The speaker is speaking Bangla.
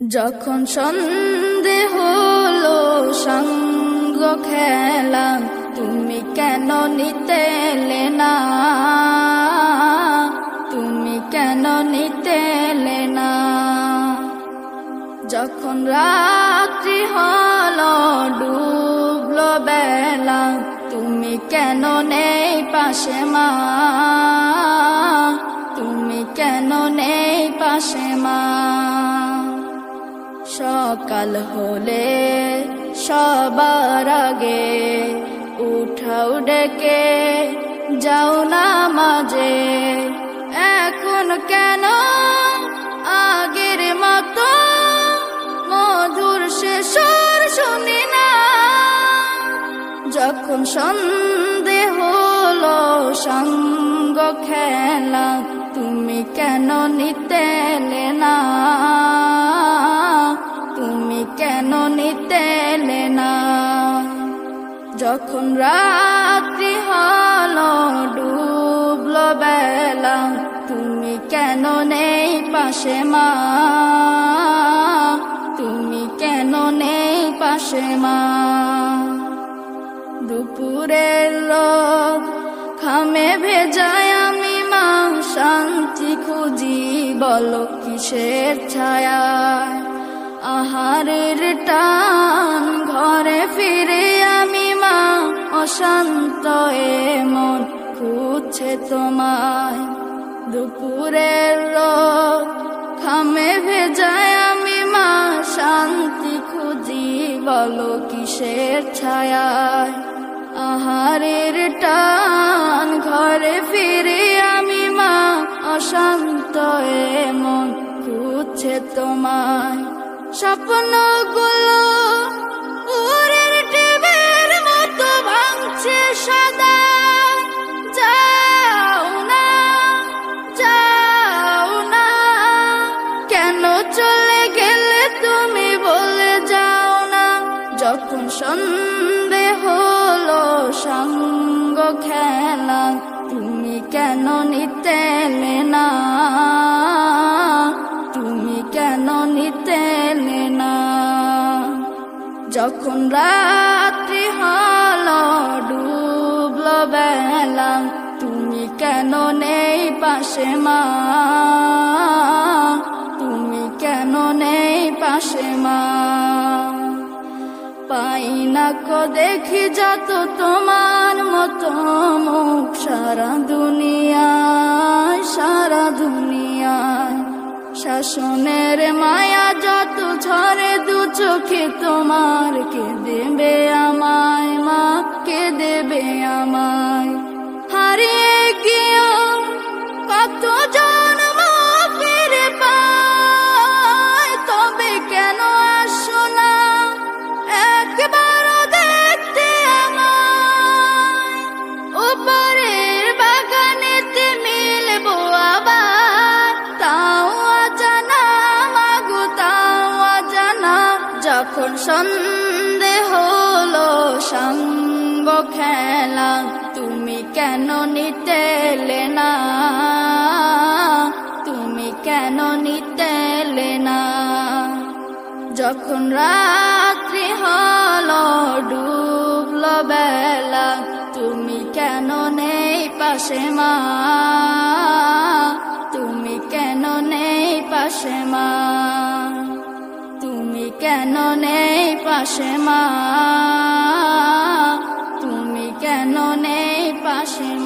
যখন সন্ধে হলো সঙ্গ খেলা, তুমি কেন নিতে এলে না, তুমি কেন নিতে এলে না। যখন রাত্রি হলো ডুবলো বেলা, তুমি কেন নেই পাশে মা, তুমি কেন নেই পাশে মা। সকাল হলে সবার আগে উঠাও ডেকে যাও নামাজে, এখন কেন আগের মতো মধুর সে সুর শুনি না। যখন সন্ধে হলো সঙ্গ খেলা, তুমি কেন নিতে এলে না, তুমি কেন নিতে এলে না। যখন রাত্রি হলো ডুবলো বেলা, তুমি কেন নেই পাশে মা, তুমি কেন নেই পাশে মা। দুপুরের রোদ খামে ভেজায় আমি মা, শান্তি খুঁজি বলো কিসের ছায়ায়। আহারের টান ঘরে ফিরে আমি মা, অশান্ত এ মন খুঁজছে তোমায়। দুপুরের রোদ খামে ভেজায় আমি মা, শান্তি খুঁজি বলো কিসের ছায়ায়। আহারের টান ঘরে ফিরে আমি মা, অশান্ত এ মন খুঁজছে তোমায়। স্বপ্নগুলো উড়ের টিমের মতো ভাঙছে সদা, যাও না যাও না, কেন চলে গেলে তুমি বলে যাও না। যখন সন্ধে হলো সঙ্গ খেলা, তুমি কেন নিতে এলে না, তুমি কেন নিতে এলে না। যখন রাত্রি হলো ডুবলো বেলা, তুমি কেন নেই পাশে মা, তুমি কেন নেই পাশে মা। পাই না কো দেখি যত তোমার মতো মুখ, সারা দুনিয়ায় সারা দুনিয়ায়। শাসনের মায়া যত ঝরে দু চোখে তোমার, কে দেবে আমায় মা, কে দেবে আমায়। হারিয়ে গিয়েও কত জন্ম ফিরে পায়, তবে কেন আসো না একবার দেখতে আমায়। উপরের বাগানেতে মিলবো আবার, তাও অজানা মাগো তাও অজানা। যখন সন্ধে হলো সঙ্গ খেলা, তুমি কেন নিতে এলে না, তুমি কেন নিতে এলে না। যখন রাত্রি হলো ডুবলো বেলা, তুমি কেন নেই পাশে মা, তুমি কেন নেই পাশে মা, তুমি কেন নেই পাশে মা, তুমি কেন নেই পাশে মা।